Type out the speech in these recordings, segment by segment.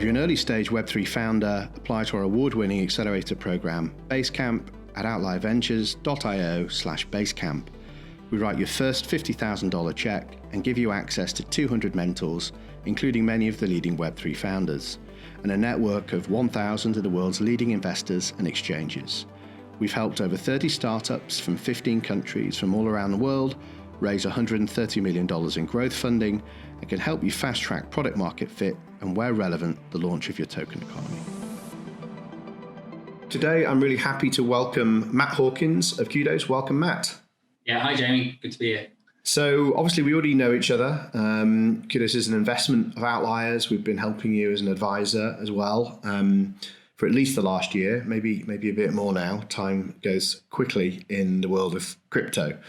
If you're an early stage Web3 founder, apply to our award-winning accelerator program, Basecamp, at outlierventures.io/Basecamp. We write your first $50,000 check and give you access to 200 mentors, including many of the leading Web3 founders, and a network of 1,000 of the world's leading investors and exchanges. We've helped over 30 startups from 15 countries from all around the world raise $130 million in growth funding and can help you fast-track product market fit and, where relevant, the launch of your token economy. Today, I'm really happy to welcome Matt Hawkins of Cudo. Welcome, Matt. Yeah, hi, Jamie. Good to be here. So obviously we already know each other. Cudo is an investment of Outliers. We've been helping you as an advisor as well for at least the last year, maybe a bit more now. Time goes quickly in the world of crypto.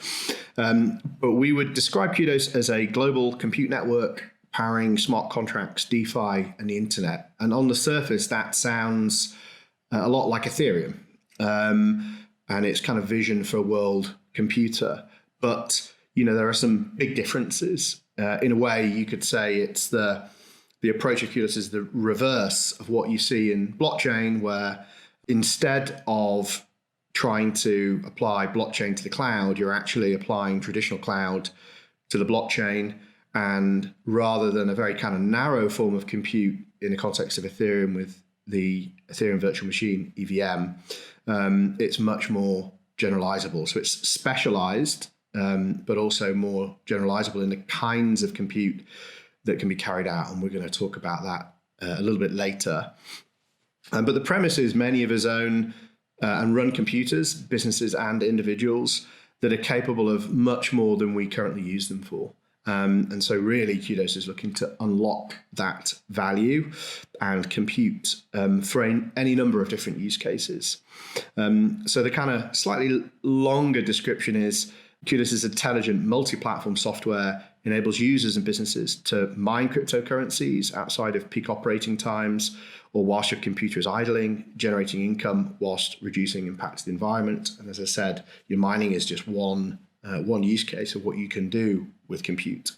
But we would describe Cudo as a global compute network powering smart contracts, DeFi, and the internet. And on the surface, that sounds a lot like Ethereum and its kind of vision for a world computer. But there are some big differences. In a way, you could say it's the approach of Cudo is the reverse of what you see in blockchain, where instead of trying to apply blockchain to the cloud, you're actually applying traditional cloud to the blockchain. And rather than a very kind of narrow form of compute in the context of Ethereum with the Ethereum virtual machine, EVM, it's much more generalizable. So it's specialized, but also more generalizable in the kinds of compute that can be carried out. And we're going to talk about that a little bit later. But the premise is many of us own and run computers, businesses and individuals, that are capable of much more than we currently use them for. And so really Cudo is looking to unlock that value and compute for any number of different use cases. So the kind of slightly longer description is Cudo's intelligent multi-platform software enables users and businesses to mine cryptocurrencies outside of peak operating times or whilst your computer is idling, generating income whilst reducing impact to the environment. And as I said, your mining is just one use case of what you can do with compute.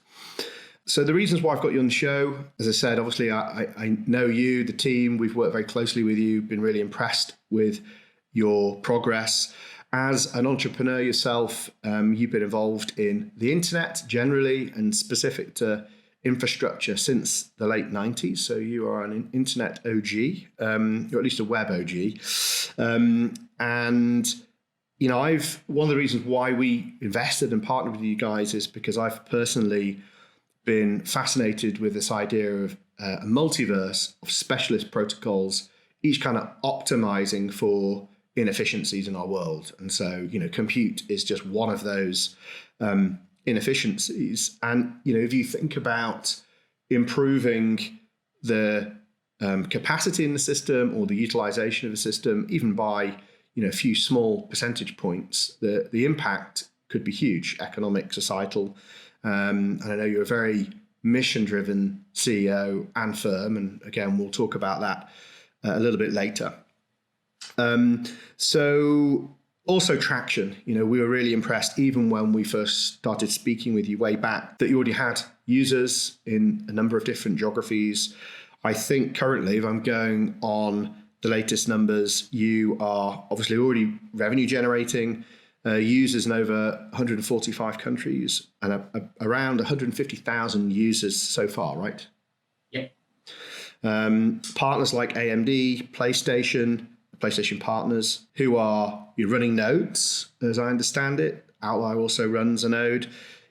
So the reasons why I've got you on the show, as I said, obviously I know you, the team, we've worked very closely with you, been really impressed with your progress. As an entrepreneur yourself, you've been involved in the internet generally and specific to infrastructure since the late 90s. So you are an internet OG, or at least a web OG. And one of the reasons why we invested and partnered with you guys is because I've personally been fascinated with this idea of a multiverse of specialist protocols, each kind of optimizing for inefficiencies in our world. And so, compute is just one of those inefficiencies. And, if you think about improving the capacity in the system or the utilization of the system, even by a few small percentage points, the impact could be huge, economic, societal. And I know you're a very mission-driven CEO and firm, and again, we'll talk about that a little bit later. So also traction, we were really impressed even when we first started speaking with you way back that you already had users in a number of different geographies. I think currently, if I'm going on the latest numbers, you are obviously already revenue generating, users in over 145 countries and around 150,000 users so far, right? Yeah. Partners like AMD, PlayStation partners who are running nodes, as I understand it. Outlier also runs a node.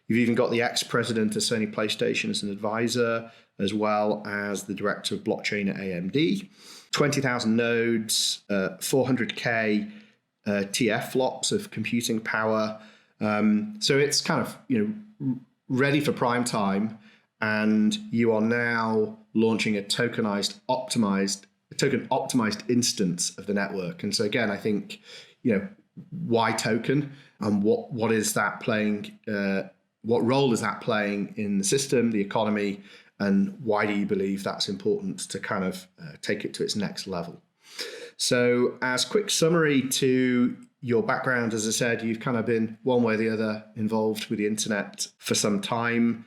You've even got the ex-president of Sony PlayStation as an advisor, as well as the director of blockchain at AMD. 20,000 nodes, 400K TF flops of computing power. So it's kind of ready for prime time, and you are now launching a token optimized instance of the network. And so again, I think why token and what is that playing? What role is that playing in the system, the economy, and why do you believe that's important to kind of take it to its next level? So as quick summary to your background, as I said, you've kind of been one way or the other involved with the internet for some time,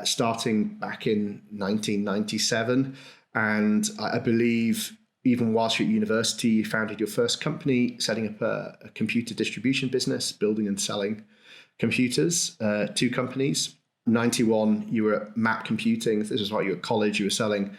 starting back in 1997. And I believe even whilst you're at university, you founded your first company, setting up a computer distribution business, building and selling computers, 2 companies. 91, you were at Map Computing. This was while you were at college. You were selling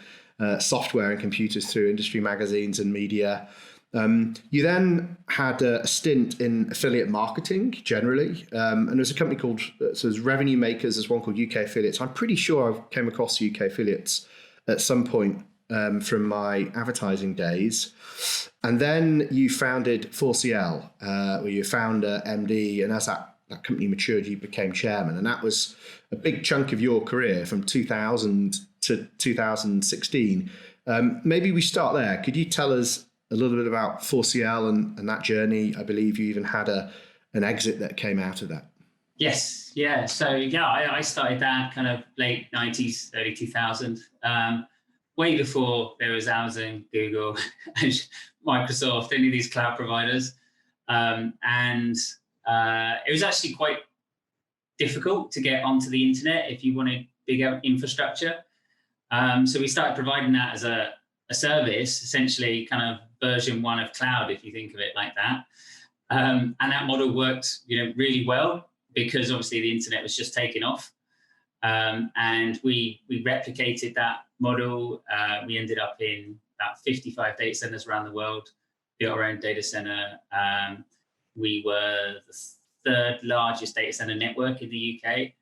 software and computers through industry magazines and media. You then had a stint in affiliate marketing generally, and there was a company called, so there's Revenue Makers, there's one called UK Affiliates. I'm pretty sure I came across UK Affiliates at some point from my advertising days. And then you founded 4CL, where you found MD, and as that company matured, you became chairman. And that was a big chunk of your career from 2000 to 2016. Maybe we start there. Could you tell us a little bit about 4CL and that journey? I believe you even had an exit that came out of that. Yes. Yeah. So yeah, I started that kind of late 90s, early 2000, way before there was Amazon, Google, and Microsoft, any of these cloud providers. And it was actually quite difficult to get onto the internet if you wanted bigger infrastructure. So we started providing that as a service, essentially kind of version 1 of cloud, if you think of it like that. And that model worked, really well, because obviously the internet was just taking off. And we replicated that model. We ended up in about 55 data centers around the world, built our own data center. We were the 3rd largest data center network in the UK.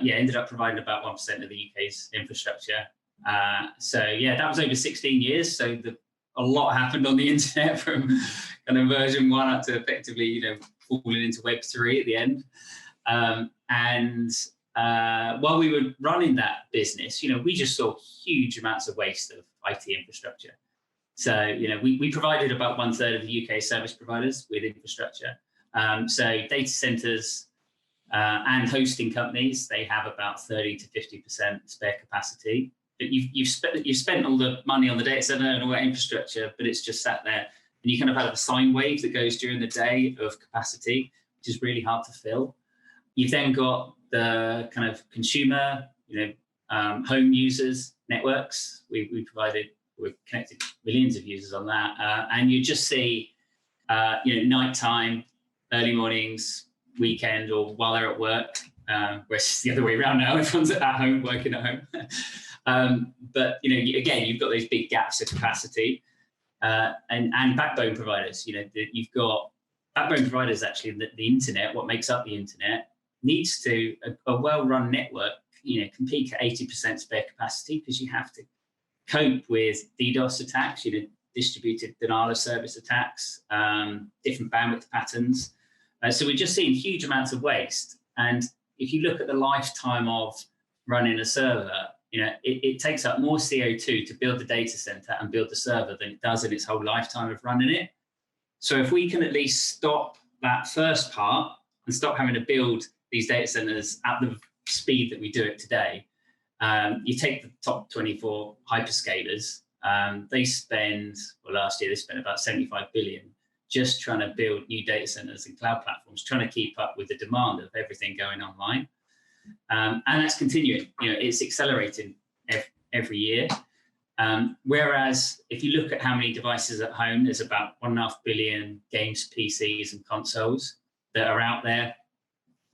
Ended up providing about 1% of the UK's infrastructure. That was over 16 years. So a lot happened on the internet from kind of version 1 up to effectively, falling into Web 3 at the end. While we were running that business, we just saw huge amounts of waste of IT infrastructure. So, we provided about 1/3 of the UK service providers with infrastructure. So data centers and hosting companies, they have about 30 to 50% spare capacity. But you've spent all the money on the data center and all that infrastructure, but it's just sat there. And you kind of have a sine wave that goes during the day of capacity, which is really hard to fill. You've then got the kind of consumer, home users networks. We've connected millions of users on that. And you just see, nighttime, early mornings, weekend, or while they're at work, whereas it's the other way around now. Everyone's at home, working at home. But, again, you've got those big gaps of capacity. And backbone providers, you've got backbone providers, actually, the internet, what makes up the internet, needs to, a well-run network, can peak at 80% spare capacity, because you have to cope with DDoS attacks, distributed denial of service attacks, different bandwidth patterns. So we're just seeing huge amounts of waste. And if you look at the lifetime of running a server, it takes up more CO2 to build the data center and build the server than it does in its whole lifetime of running it. So if we can at least stop that first part and stop having to build these data centers at the speed that we do it today, you take the top 24 hyperscalers, last year they spent about 75 billion just trying to build new data centers and cloud platforms, trying to keep up with the demand of everything going online. And that's continuing. It's accelerating every year. Whereas if you look at how many devices at home, there's about 1.5 billion games, PCs, and consoles that are out there.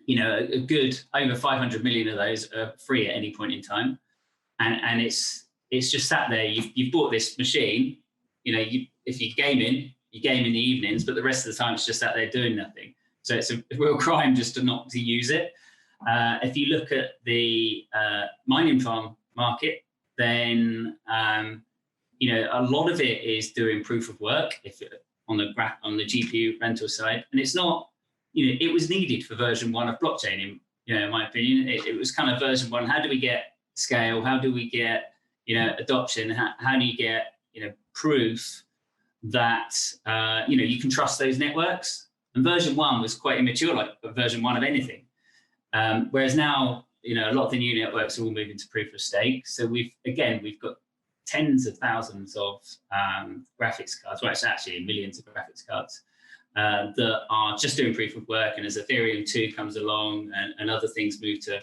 A good over 500 million of those are free at any point in time, and it's just sat there. You've bought this machine. If you're gaming, you game in the evenings, but the rest of the time it's just sat there doing nothing. So it's a real crime just to use it. If you look at the mining farm market, then a lot of it is doing proof of work on the GPU rental side, and it's not. It was needed for version 1 of blockchain, in my opinion. It was kind of version 1. How do we get scale? How do we get adoption? How do you get proof that you can trust those networks? And version 1 was quite immature, like version 1 of anything. Whereas now, a lot of the new networks are all moving to proof of stake. So we've got tens of thousands of graphics cards. Well, it's actually millions of graphics cards that are just doing proof of work. And as Ethereum 2 comes along and other things move to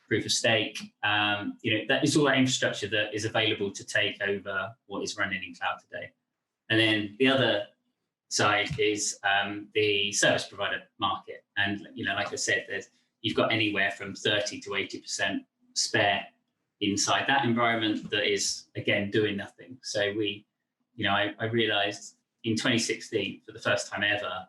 proof of stake. That is all that infrastructure that is available to take over what is running in cloud today. And then the other side is the service provider market. And like I said, you've got anywhere from 30 to 80% spare inside that environment that is, again, doing nothing. So I realized in 2016, for the first time ever,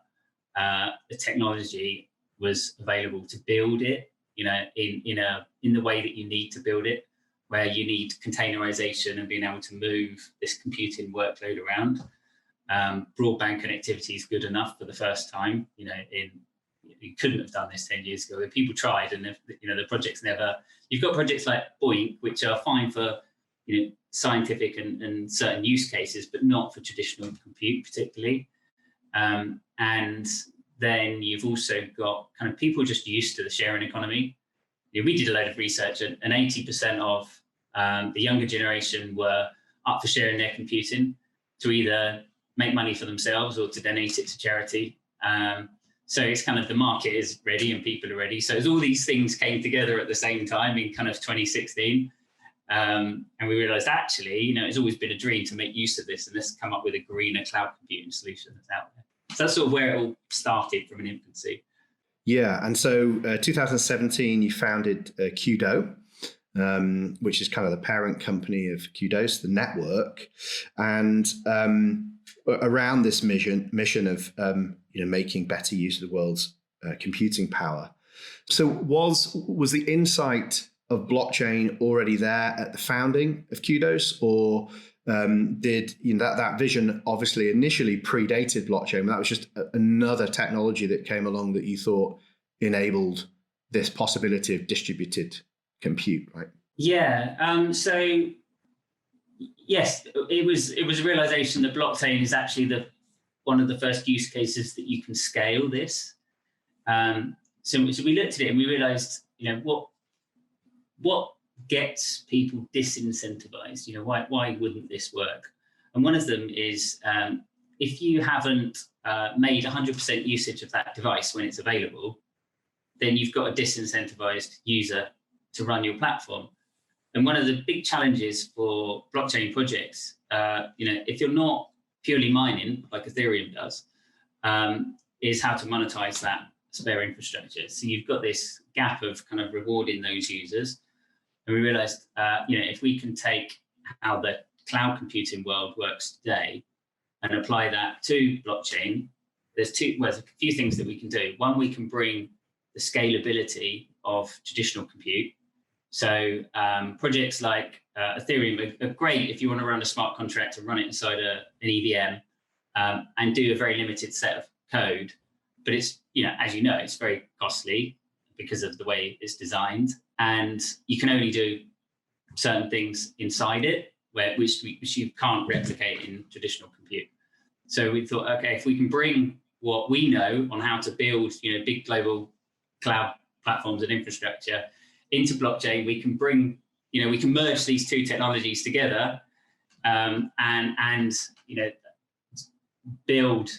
the technology was available to build it, in the way that you need to build it, where you need containerization and being able to move this computing workload around. Broadband connectivity is good enough for the first time. You couldn't have done this 10 years ago. People tried, and the projects never. You've got projects like BOINC, which are fine for scientific and certain use cases, but not for traditional compute particularly. And then you've also got kind of people just used to the sharing economy. We did a load of research, and 80% of the younger generation were up for sharing their computing to either make money for themselves or to donate it to charity. So it's kind of the market is ready and people are ready. So as all these things came together at the same time in kind of 2016, and we realized actually, it's always been a dream to make use of this, and let's come up with a greener cloud computing solution that's out there. So that's sort of where it all started from an infancy. Yeah, and so 2017, you founded Cudo, which is kind of the parent company of Kudos, the network, and around this mission of making better use of the world's computing power. So was the insight of blockchain already there at the founding of Kudos, or did that vision obviously initially predated blockchain, but that was just another technology that came along that you thought enabled this possibility of distributed compute, right? Yeah. So yes, it was a realization that blockchain is actually one of the first use cases that you can scale this. So we looked at it and we realized, what gets people disincentivized? Why wouldn't this work? And one of them is if you haven't made 100% usage of that device when it's available, then you've got a disincentivized user to run your platform. And one of the big challenges for blockchain projects, if you're not purely mining like Ethereum does, is how to monetize that spare infrastructure. So you've got this gap of kind of rewarding those users. And we realized, if we can take how the cloud computing world works today and apply that to blockchain, there's a few things that we can do. One, we can bring the scalability of traditional compute. So projects like Ethereum are great if you want to run a smart contract and run it inside an EVM and do a very limited set of code. But it's, as you know, it's very costly because of the way it's designed. And you can only do certain things inside it, which you can't replicate in traditional compute. So we thought, okay, if we can bring what we know on how to build, big global cloud platforms and infrastructure into blockchain, we can merge these two technologies together and build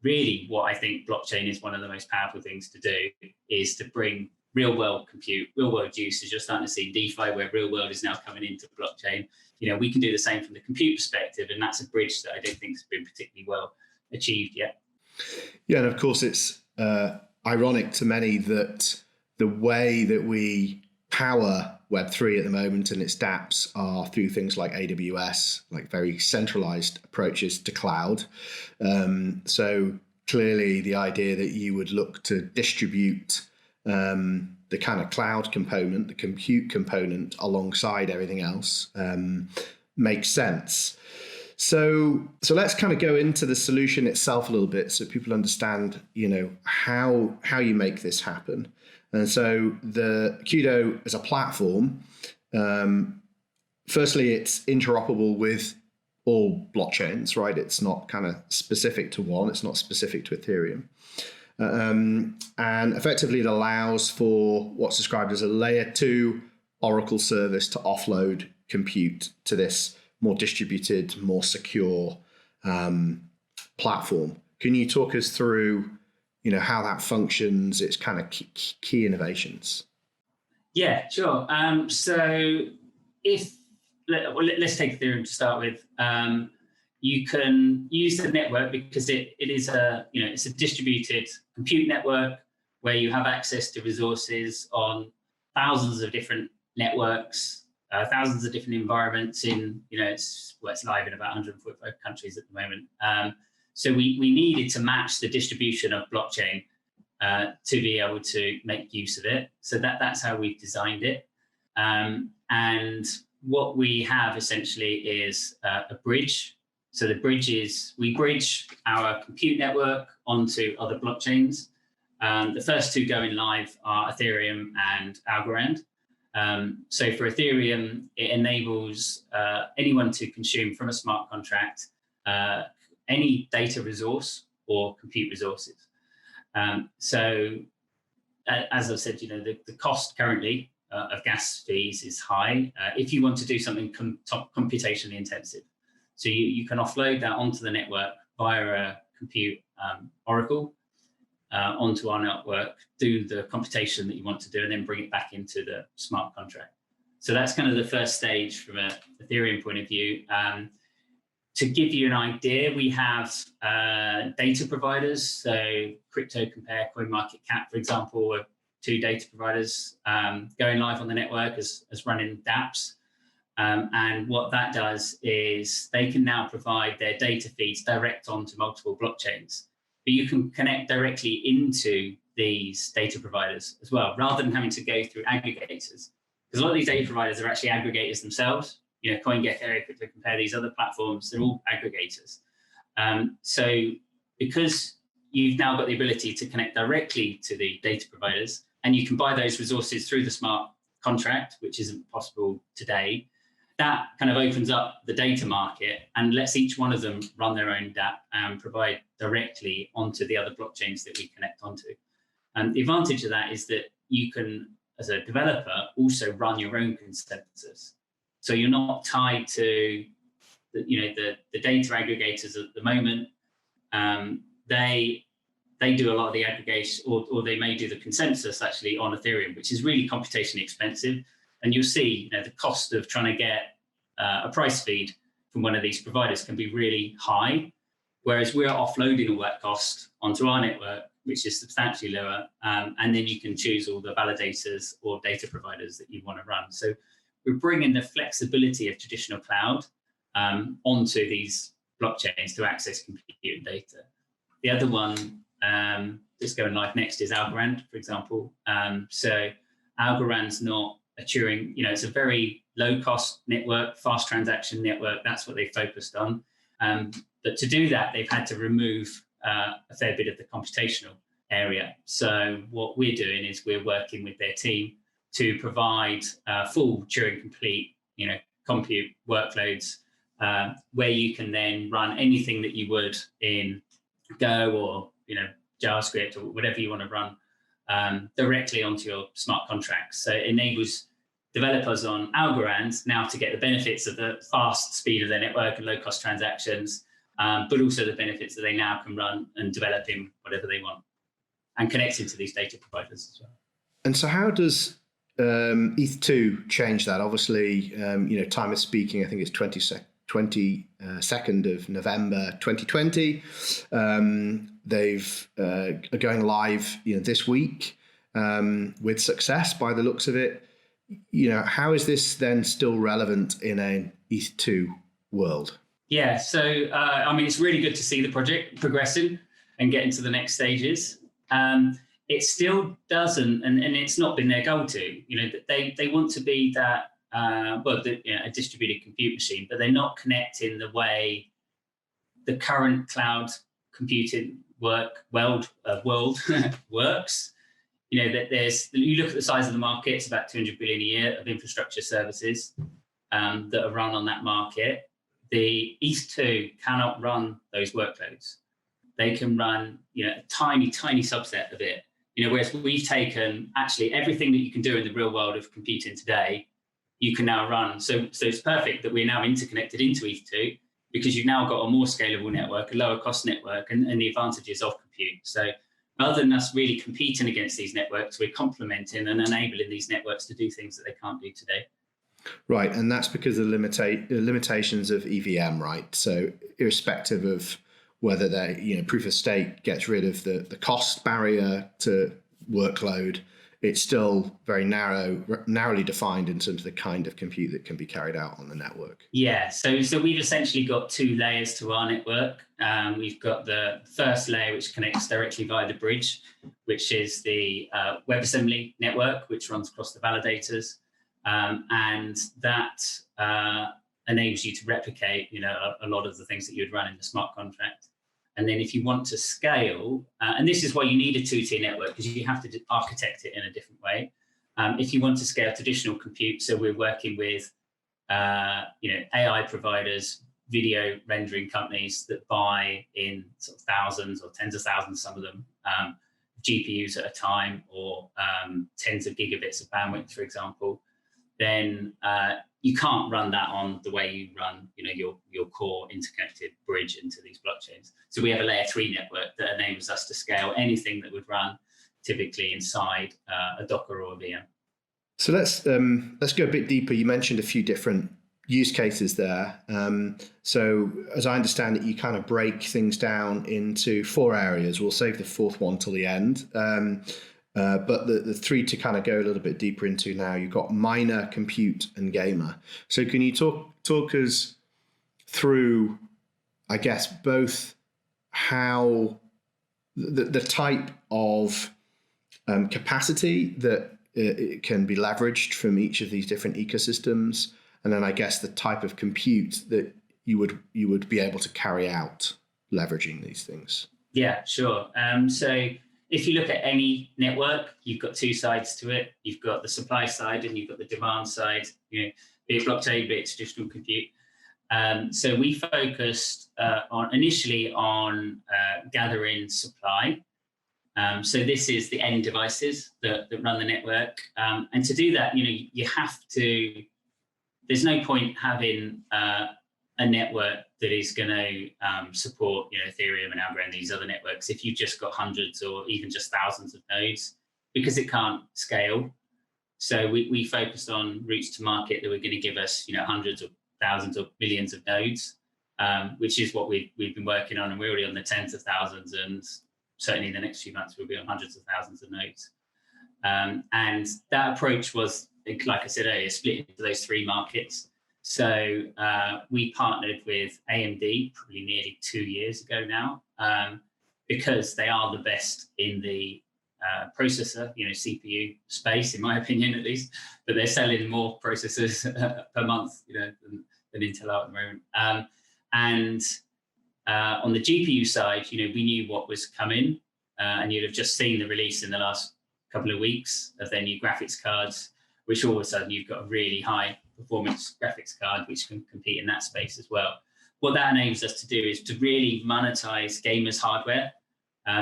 really what I think blockchain is one of the most powerful things to do, is to bring real world compute, real world use. As you're starting to see DeFi, where real world is now coming into blockchain, we can do the same from the compute perspective, and that's a bridge that I don't think has been particularly well achieved yet. Yeah, and of course it's ironic to many that the way that we power Web3 at the moment and its dApps are through things like AWS, like very centralized approaches to cloud. So clearly the idea that you would look to distribute the kind of cloud component, the compute component alongside everything else makes sense. So let's kind of go into the solution itself a little bit so people understand, how you make this happen. And so the Cudo as a platform, firstly, it's interoperable with all blockchains, right? It's not kind of specific to one. It's not specific to Ethereum. And effectively, it allows for what's described as a layer 2 Oracle service to offload compute to this more distributed, more secure platform. Can you talk us through how that functions, its kind of key innovations? Yeah, sure. So let's take Ethereum to start with. You can use the network because it is it's a distributed compute network where you have access to resources on thousands of different networks, thousands of different environments it's live in about 145 countries at the moment. So we needed to match the distribution of blockchain to be able to make use of it. So that's how we've designed it. And what we have essentially is a bridge. So the bridge is, we bridge our compute network onto other blockchains. The first two going live are Ethereum and Algorand. So for Ethereum, it enables anyone to consume from a smart contract any data resource or compute resources. So as I've said, the cost currently of gas fees is high if you want to do something computationally intensive. So you can offload that onto the network via a compute oracle onto our network, do the computation that you want to do, and then bring it back into the smart contract. So that's kind of the first stage from an Ethereum point of view. To give you an idea, we have data providers. So Crypto Compare, CoinMarketCap, for example, are two data providers going live on the network as running dApps. And what that does is they can now provide their data feeds direct onto multiple blockchains. But you can connect directly into these data providers as well, rather than having to go through aggregators. Because a lot of these data providers are actually aggregators themselves. CoinGecko, Crypto Compare, these other platforms, they're all aggregators. So because you've now got the ability to connect directly to the data providers, and you can buy those resources through the smart contract, which isn't possible today, that kind of opens up the data market and lets each one of them run their own dApp and provide directly onto the other blockchains that we connect onto. And the advantage of that is that you can, as a developer, also run your own consensus. So you're not tied to the data aggregators at the moment. They do a lot of the aggregation, or they may do the consensus actually on Ethereum, which is really computationally expensive. And you'll see, the cost of trying to get a price feed from one of these providers can be really high, whereas we're offloading all that cost onto our network, which is substantially lower, and then you can choose all the validators or data providers that you want to run. So we're bringing the flexibility of traditional cloud onto these blockchains to access compute and data. The other one that's going live next is Algorand, for example. So Algorand's not a Turing, it's a very low-cost network, fast transaction network. That's what they focused on. But to do that, they've had to remove a fair bit of the computational area. So what we're doing is we're working with their team to provide full Turing complete, compute workloads where you can then run anything that you would in Go or JavaScript or whatever you want to run directly onto your smart contracts. So it enables developers on Algorand now to get the benefits of the fast speed of their network and low-cost transactions, but also the benefits that they now can run and develop in whatever they want and connect into these data providers as well. And so how does ETH2 change that? Obviously, time of speaking, I think it's 22nd of November 2020. They've are going live this week with success by the looks of it. How is this then still relevant in an ETH2 world? Yeah, so it's really good to see the project progressing and getting to the next stages. It still doesn't, and it's not been their goal to. They want to be that a distributed compute machine, but they're not connecting the way the current cloud computing world works. That you look at the size of the market; it's about 200 billion a year of infrastructure services that are run on that market. The ETH2 cannot run those workloads. They can run, a tiny subset of it. Whereas we've taken actually everything that you can do in the real world of computing today, you can now run. So it's perfect that we're now interconnected into ETH2 because you've now got a more scalable network, a lower cost network, and the advantages of compute. So rather than us really competing against these networks, we're complementing and enabling these networks to do things that they can't do today. Right, and that's because of the limitations of EVM, right? So irrespective of whether proof of stake gets rid of the cost barrier to workload, it's still very narrowly defined in terms of the kind of compute that can be carried out on the network. Yeah, so we've essentially got two layers to our network. We've got the first layer, which connects directly via the bridge, which is the WebAssembly network, which runs across the validators. And that enables you to replicate, a lot of the things that you'd run in the smart contract. And then if you want to scale, and this is why you need a two-tier network, because you have to architect it in a different way. If you want to scale traditional compute, so we're working with, AI providers, video rendering companies that buy in sort of thousands or tens of thousands, some of them, GPUs at a time, or tens of gigabits of bandwidth, for example, then you can't run that on the way you run, your core interconnected bridge into these blockchains. So we have a layer 3 network that enables us to scale anything that would run typically inside a Docker or a VM. So let's go a bit deeper. You mentioned a few different use cases there. So as I understand it, you kind of break things down into 4 areas. We'll save the 4th one till the end. But the 3 to kind of go a little bit deeper into now, you've got miner, compute, and gamer. So can you talk us through, I guess, both how the type of capacity that it can be leveraged from each of these different ecosystems, and then I guess the type of compute that you would be able to carry out leveraging these things? Yeah, sure. So if you look at any network, you've got 2 sides to it. You've got the supply side and you've got the demand side, be it blockchain, be it traditional compute. So we focused initially on gathering supply. So this is the end devices that run the network. And to do that, you have to, there's no point having a network that is going to support, Ethereum and Algorand, these other networks, if you've just got hundreds or even just thousands of nodes, because it can't scale. So we focused on routes to market that were going to give us, hundreds of thousands or millions of nodes, which is what we've been working on, and we're already on the tens of thousands, and certainly in the next few months we'll be on hundreds of thousands of nodes. And that approach was, like I said earlier, split into those 3 markets. So we partnered with AMD probably nearly 2 years ago now, because they are the best in the processor, CPU space, in my opinion at least. But they're selling more processors per month, than Intel are at the moment. And on the GPU side, we knew what was coming, and you'd have just seen the release in the last couple of weeks of their new graphics cards, which all of a sudden you've got a really high performance graphics card which can compete in that space as well. What that enables us to do is to really monetize gamers' hardware.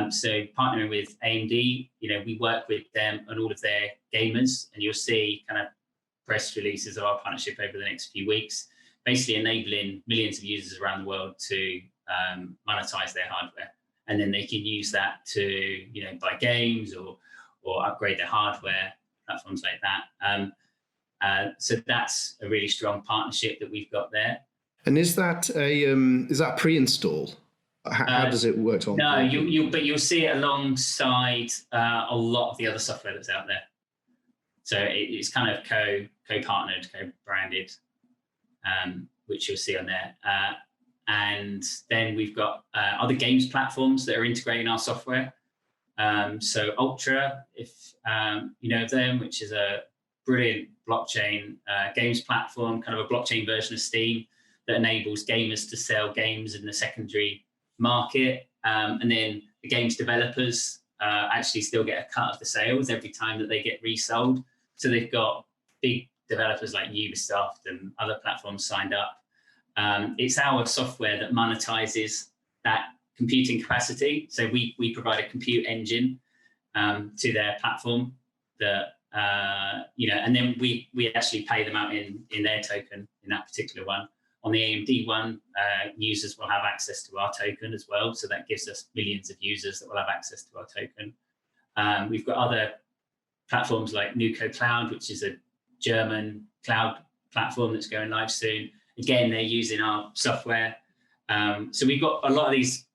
So partnering with AMD, we work with them on all of their gamers, and you'll see kind of press releases of our partnership over the next few weeks, basically enabling millions of users around the world to monetize their hardware. And then they can use that to, buy games or upgrade their hardware, platforms like that. So that's a really strong partnership that we've got there. And is that pre-install? How does it work on? No, you'll see it alongside a lot of the other software that's out there. So it's kind of co-partnered, co-branded, which you'll see on there. And then we've got other games platforms that are integrating our software. So Ultra, if you know of them, which is a brilliant blockchain games platform, kind of a blockchain version of Steam that enables gamers to sell games in the secondary market. And then the games developers actually still get a cut of the sales every time that they get resold. So they've got big developers like Ubisoft and other platforms signed up. It's our software that monetizes that computing capacity. So we provide a compute engine to their platform that, and then we actually pay them out in their token in that particular one. On the AMD one, users will have access to our token as well. So that gives us millions of users that will have access to our token. We've got other platforms like Nuco Cloud, which is a German cloud platform that's going live soon. Again, they're using our software. So we've got a lot of these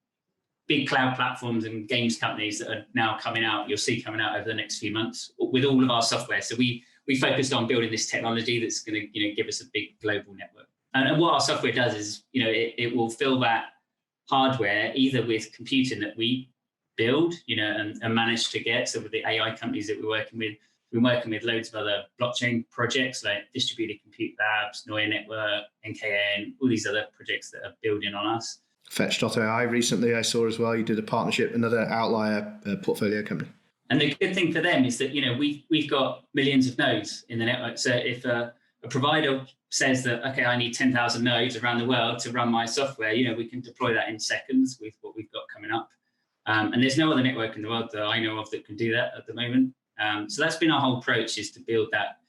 big cloud platforms and games companies that are now coming out, you'll see coming out over the next few months with all of our software. So we focused on building this technology that's going to give us a big global network. And what our software does is, it will fill that hardware either with computing that we build, and manage to get. So with the AI companies that we're working with loads of other blockchain projects like Distributed Compute Labs, Neue Network, NKN, all these other projects that are building on us. Fetch.ai recently I saw as well. You did a partnership, another Outlier portfolio company. And the good thing for them is that, we've got millions of nodes in the network. So if a provider says that, okay, I need 10,000 nodes around the world to run my software, we can deploy that in seconds with what we've got coming up. And there's no other network in the world that I know of that can do that at the moment. So that's been our whole approach, is to build that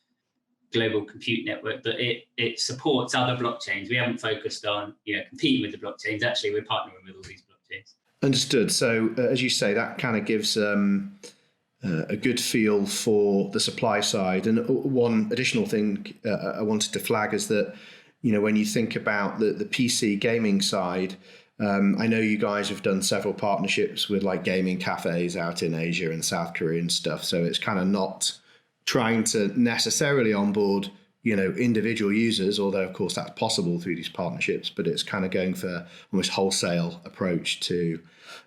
global compute network, but it supports other blockchains. We haven't focused on competing with the blockchains. Actually, we're partnering with all these blockchains. Understood. So as you say, that kind of gives a good feel for the supply side. And one additional thing I wanted to flag is that when you think about the PC gaming side, I know you guys have done several partnerships with like gaming cafes out in Asia and South Korea and stuff. So it's kind of not trying to necessarily onboard, individual users, although of course that's possible through these partnerships, but it's kind of going for almost wholesale approach to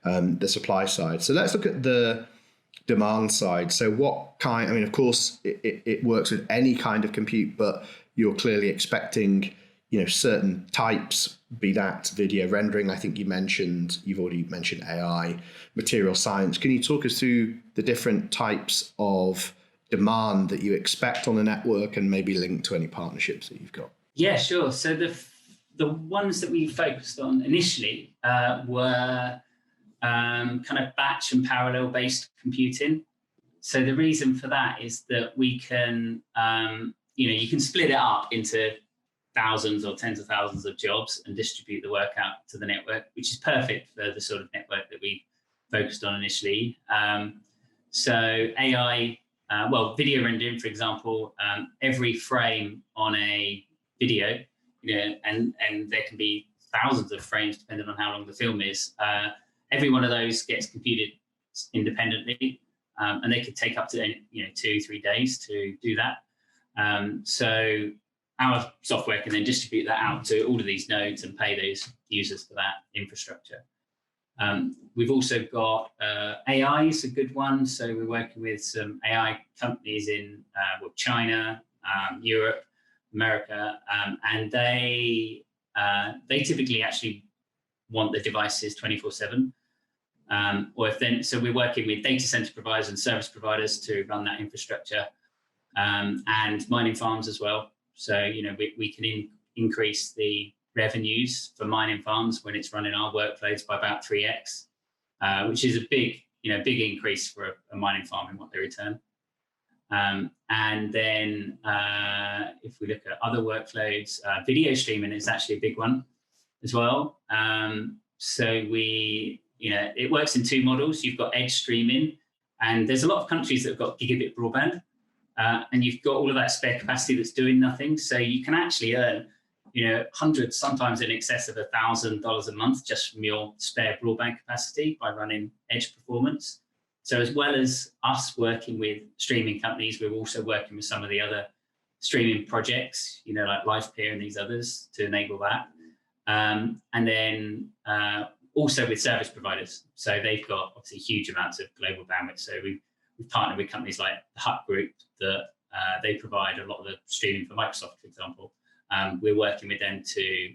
the supply side. So let's look at the demand side. So of course it works with any kind of compute, but you're clearly expecting, certain types, be that video rendering. I think you've already mentioned AI, material science. Can you talk us through the different types of demand that you expect on the network and maybe link to any partnerships that you've got? Yeah, sure. So the ones that we focused on initially were kind of batch and parallel based computing. So the reason for that is that we can, you can split it up into thousands or tens of thousands of jobs and distribute the work out to the network, which is perfect for the sort of network that we focused on initially. So AI, video rendering, for example, every frame on a video, and there can be thousands of frames depending on how long the film is. Every one of those gets computed independently, and they could take up to 2-3 days to do that. So our software can then distribute that out to all of these nodes and pay those users for that infrastructure. We've also got AI is a good one. So we're working with some AI companies in China, Europe, America, and they typically actually want the devices 24/7. So we're working with data center providers and service providers to run that infrastructure, and mining farms as well. So we can increase the revenues for mining farms when it's running our workloads by about 3x, which is a big increase for a mining farm in what they return. And then if we look at other workloads, video streaming is actually a big one as well. So it works in two models. You've got edge streaming, and there's a lot of countries that have got gigabit broadband, and you've got all of that spare capacity that's doing nothing. So you can actually earn hundreds, sometimes in excess of $1,000 a month just from your spare broadband capacity by running edge performance. So as well as us working with streaming companies, we're also working with some of the other streaming projects, like LivePeer and these others to enable that. And then also with service providers. So they've got obviously huge amounts of global bandwidth. So we've partnered with companies like the Hut Group that they provide a lot of the streaming for Microsoft, for example. We're working with them to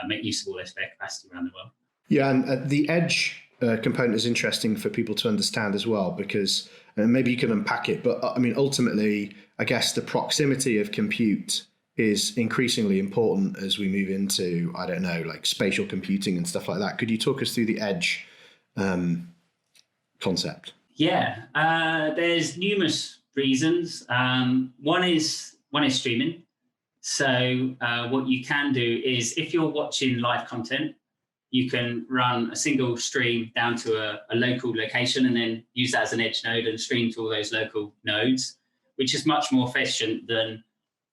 make use of all their spare capacity around the world. Yeah, and the edge component is interesting for people to understand as well, because maybe you can unpack it. But ultimately, I guess the proximity of compute is increasingly important as we move into, like spatial computing and stuff like that. Could you talk us through the edge concept? Yeah, there's numerous reasons. One is streaming. So what you can do is, if you're watching live content, you can run a single stream down to a local location and then use that as an edge node and stream to all those local nodes, which is much more efficient than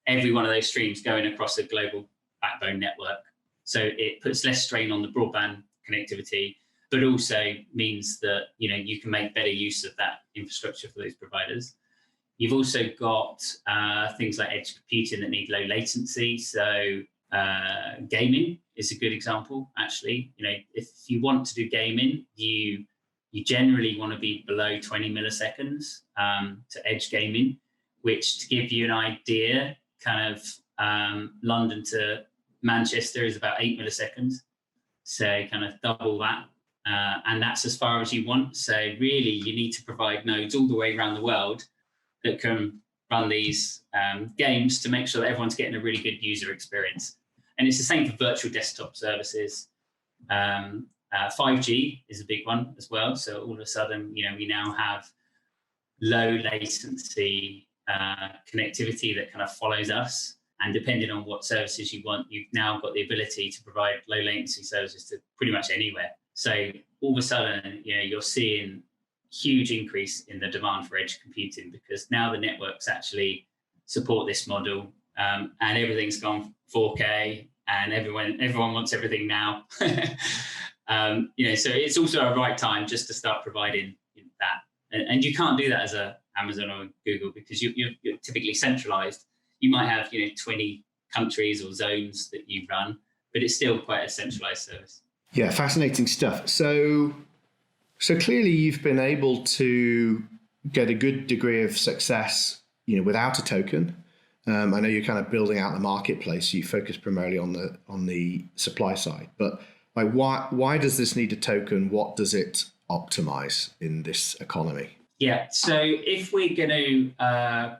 every one of those streams going across a global backbone network. So it puts less strain on the broadband connectivity, but also means that you can make better use of that infrastructure for those providers. You've also got things like edge computing that need low latency. So gaming is a good example, actually. If you want to do gaming, you generally want to be below 20 milliseconds to edge gaming, which, to give you an idea, kind of London to Manchester is about 8 milliseconds. So kind of double that. And that's as far as you want. So really, you need to provide nodes all the way around the world that can run these games to make sure that everyone's getting a really good user experience. And it's the same for virtual desktop services. 5G is a big one as well. So all of a sudden, we now have low latency connectivity that kind of follows us. And depending on what services you want, you've now got the ability to provide low latency services to pretty much anywhere. So all of a sudden, you're seeing huge increase in the demand for edge computing, because now the networks actually support this model, and everything's gone 4K, and everyone wants everything now. So it's also a right time just to start providing that. And you can't do that as a Amazon or Google, because you're typically centralized. You might have 20 countries or zones that you run, but it's still quite a centralized service. Yeah, fascinating stuff. So clearly you've been able to get a good degree of success, without a token. I know you're kind of building out the marketplace. You focus primarily on the supply side, but why does this need a token? What does it optimize in this economy? Yeah, so if we're going to,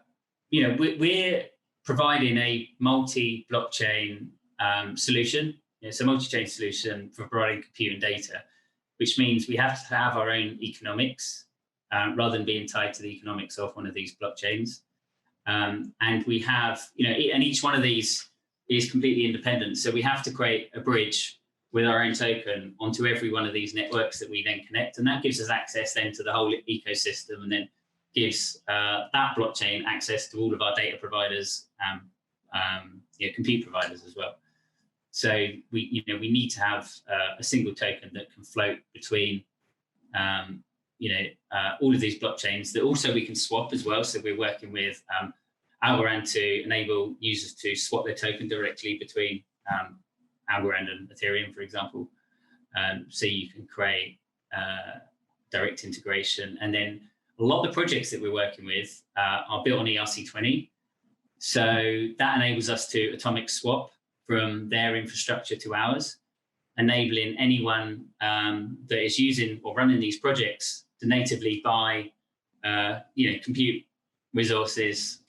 we're providing a multi-blockchain solution. It's a multi-chain solution for providing compute and data, which means we have to have our own economics rather than being tied to the economics of one of these blockchains. And we have, and each one of these is completely independent. So we have to create a bridge with our own token onto every one of these networks that we then connect. And that gives us access then to the whole ecosystem, and then gives that blockchain access to all of our data providers, compute providers as well. So we need to have a single token that can float between all of these blockchains, that also we can swap as well. So we're working with Algorand to enable users to swap their token directly between Algorand and Ethereum, for example. So you can create direct integration. And then a lot of the projects that we're working with are built on ERC20. So that enables us to atomic swap from their infrastructure to ours, enabling anyone that is using or running these projects to natively buy compute resources,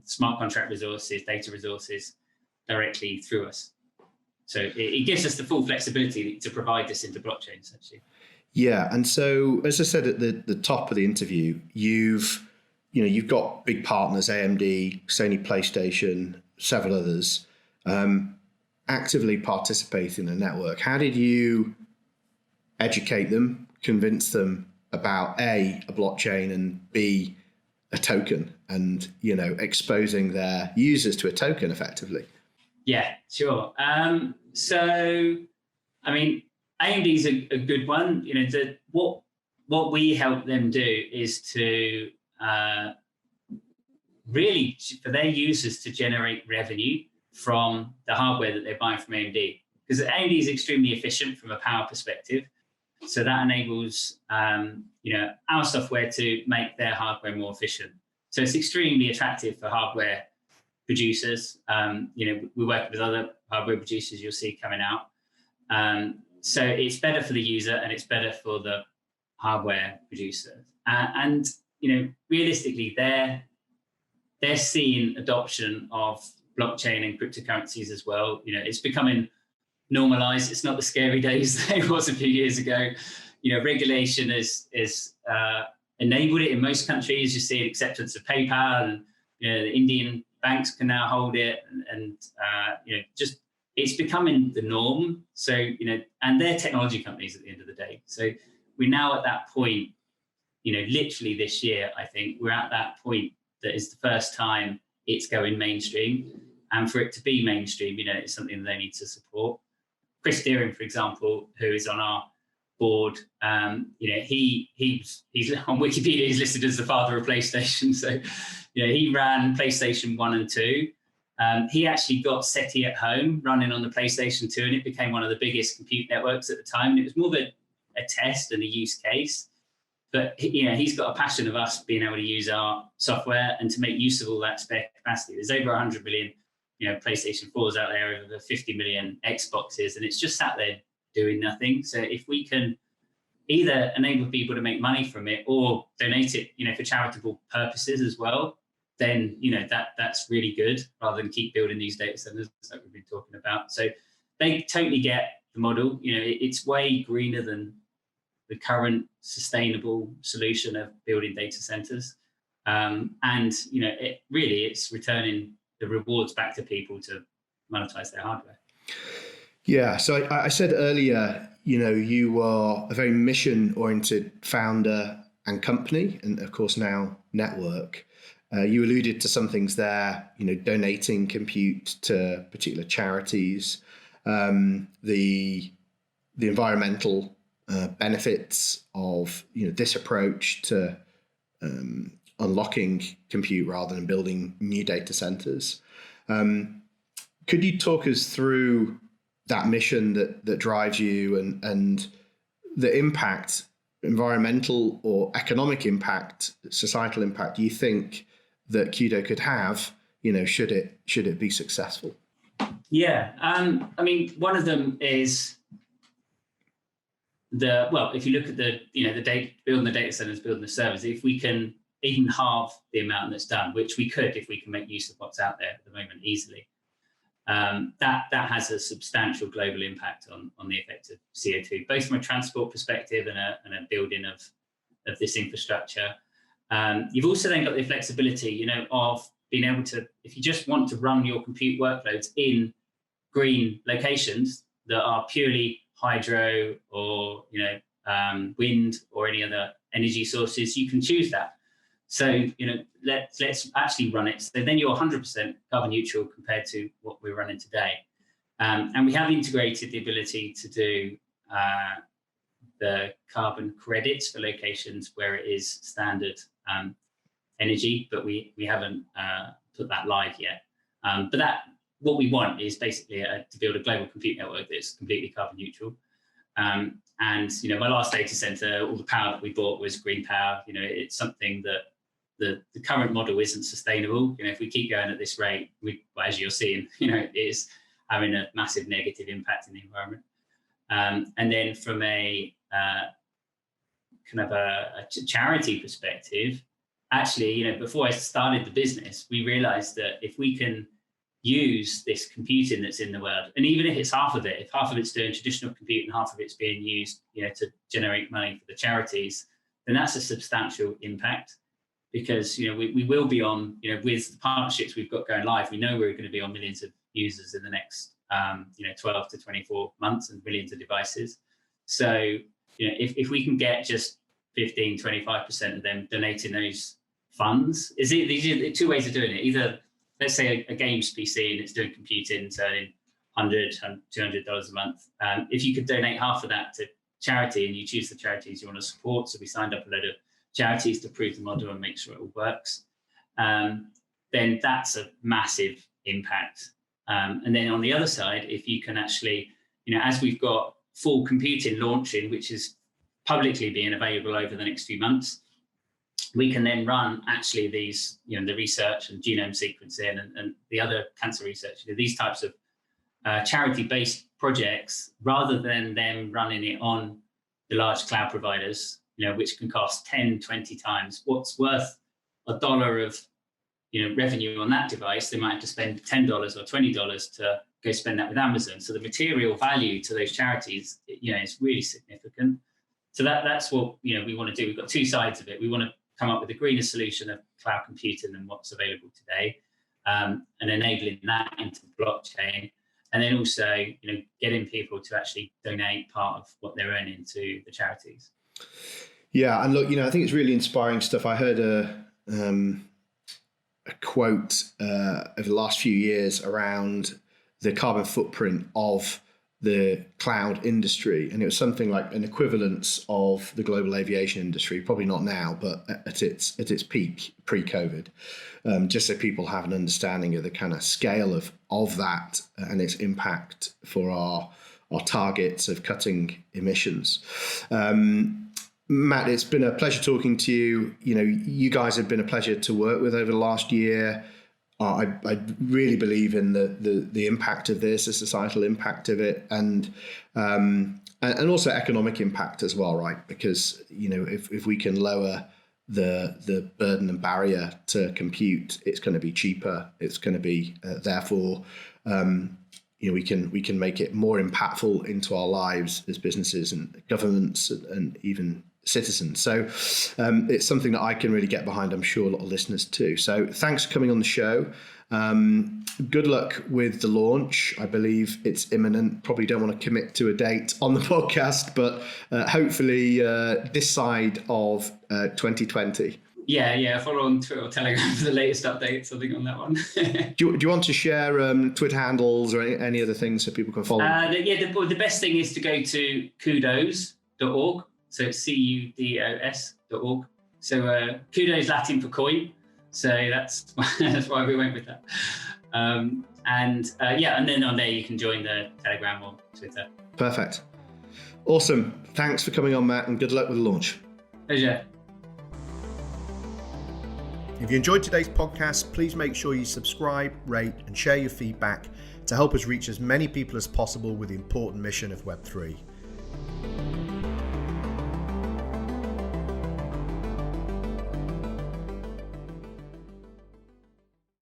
smart contract resources, data resources directly through us. So it gives us the full flexibility to provide this into blockchains, actually. Yeah, and so as I said at the top of the interview, you've got big partners, AMD, Sony PlayStation, several others, actively participate in the network. How did you educate them, convince them about A, a blockchain, and B, a token, and exposing their users to a token effectively? Yeah, sure. So, I mean, AMD is a good one. What we help them do is to really, for their users to generate revenue from the hardware that they're buying from AMD, because AMD is extremely efficient from a power perspective. So that enables our software to make their hardware more efficient. So it's extremely attractive for hardware producers. We work with other hardware producers you'll see coming out. So it's better for the user and it's better for the hardware producer. And realistically, they're seeing adoption of blockchain and cryptocurrencies as well. It's becoming normalized. It's not the scary days that it was a few years ago. Regulation is enabled it in most countries. You see acceptance of PayPal, and the Indian banks can now hold it, and just it's becoming the norm. So and they're technology companies at the end of the day. So we're now at that point. Literally this year, I think we're at that point that is the first time it's going mainstream, and for it to be mainstream, it's something that they need to support. Chris Deering, for example, who is on our board, he's on Wikipedia, he's listed as the father of PlayStation. So, he ran PlayStation 1 and 2. He actually got SETI at home running on the PlayStation 2, and it became one of the biggest compute networks at the time. And it was more of a test and a use case. But he's got a passion of us being able to use our software and to make use of all that spare capacity. There's over 100 million, PlayStation 4s out there, over 50 million Xboxes, and it's just sat there doing nothing. So if we can either enable people to make money from it or donate it, for charitable purposes as well, then that's really good, rather than keep building these data centers that we've been talking about. So they totally get the model. It's way greener than the current sustainable solution of building data centers. And it's returning the rewards back to people to monetize their hardware. Yeah. So I said earlier, you are a very mission-oriented founder and company, and of course now network. You alluded to some things there, donating compute to particular charities, the environmental benefits of this approach to unlocking compute rather than building new data centers. Could you talk us through that mission that drives you and the impact, environmental or economic impact, societal impact you think that Cudo could have, should it be successful? Yeah, one of them is if you look at the data, building the data centers, building the servers, if we can even halve the amount that's done, which we could if we can make use of what's out there at the moment easily, that has a substantial global impact on the effect of CO2, both from a transport perspective and a building of this infrastructure. You've also then got the flexibility, of being able to, if you just want to run your compute workloads in green locations that are purely hydro or wind or any other energy sources, you can choose that. So let's actually run it. So then you're 100% carbon neutral compared to what we're running today. And we have integrated the ability to do the carbon credits for locations where it is standard energy, but we haven't put that live yet. But what we want is basically to build a global compute network that's completely carbon neutral. And my last data center, all the power that we bought was green power. It's something that the current model isn't sustainable. If we keep going at this rate, as you're seeing, it is having a massive negative impact in the environment. And then from a kind of a charity perspective, actually, before I started the business, we realized that if we can use this computing that's in the world, and even if it's half of it, if half of it's doing traditional compute and half of it's being used, to generate money for the charities, then that's a substantial impact. Because we will be on, with the partnerships we've got going live, we know we're going to be on millions of users in the next 12 to 24 months and millions of devices. So if we can get just 15-25% of them donating those funds, these are two ways of doing it. Either let's say a games PC and it's doing computing, turning $100, $200 a month. If you could donate half of that to charity, and you choose the charities you want to support, so we signed up a load of charities to prove the model and make sure it all works, then that's a massive impact. And then on the other side, if you can actually, as we've got full computing launching, which is publicly being available over the next few months, we can then run actually these, the research and genome sequencing and the other cancer research, these types of charity-based projects, rather than them running it on the large cloud providers, which can cost 10, 20 times what's worth $1 of, revenue on that device. They might have to spend $10 or $20 to go spend that with Amazon. So the material value to those charities, is really significant. So that's what, we want to do. We've got two sides of it. We want to come up with a greener solution of cloud computing than what's available today. and enabling that into blockchain, and then also getting people to actually donate part of what they're earning to the charities. Yeah, and look, I think it's really inspiring stuff. I heard a quote over the last few years around the carbon footprint of the cloud industry, and it was something like an equivalence of the global aviation industry, probably not now, but at its peak pre-COVID, just so people have an understanding of the kind of scale of that and its impact for our targets of cutting emissions. Matt, it's been a pleasure talking to you. You guys have been a pleasure to work with over the last year. I really believe in the impact of this, the societal impact of it, and also economic impact as well, right? Because if we can lower the burden and barrier to compute, it's going to be cheaper. It's going to be therefore we can make it more impactful into our lives as businesses and governments and even citizens. So it's something that I can really get behind. I'm sure a lot of listeners too. So thanks for coming on the show. Good luck with the launch. I believe it's imminent. Probably don't want to commit to a date on the podcast, but hopefully this side of 2020. Yeah. Follow on Twitter or Telegram for the latest updates, I think, on that one. Do you want to share Twitter handles or any other things so people can follow? The best thing is to go to kudos.org. So it's CUDOS.org. So Cudo is Latin for coin. So that's why we went with that. And then on there you can join the Telegram or Twitter. Perfect. Awesome. Thanks for coming on, Matt, and good luck with the launch. Pleasure. If you enjoyed today's podcast, please make sure you subscribe, rate, and share your feedback to help us reach as many people as possible with the important mission of Web3.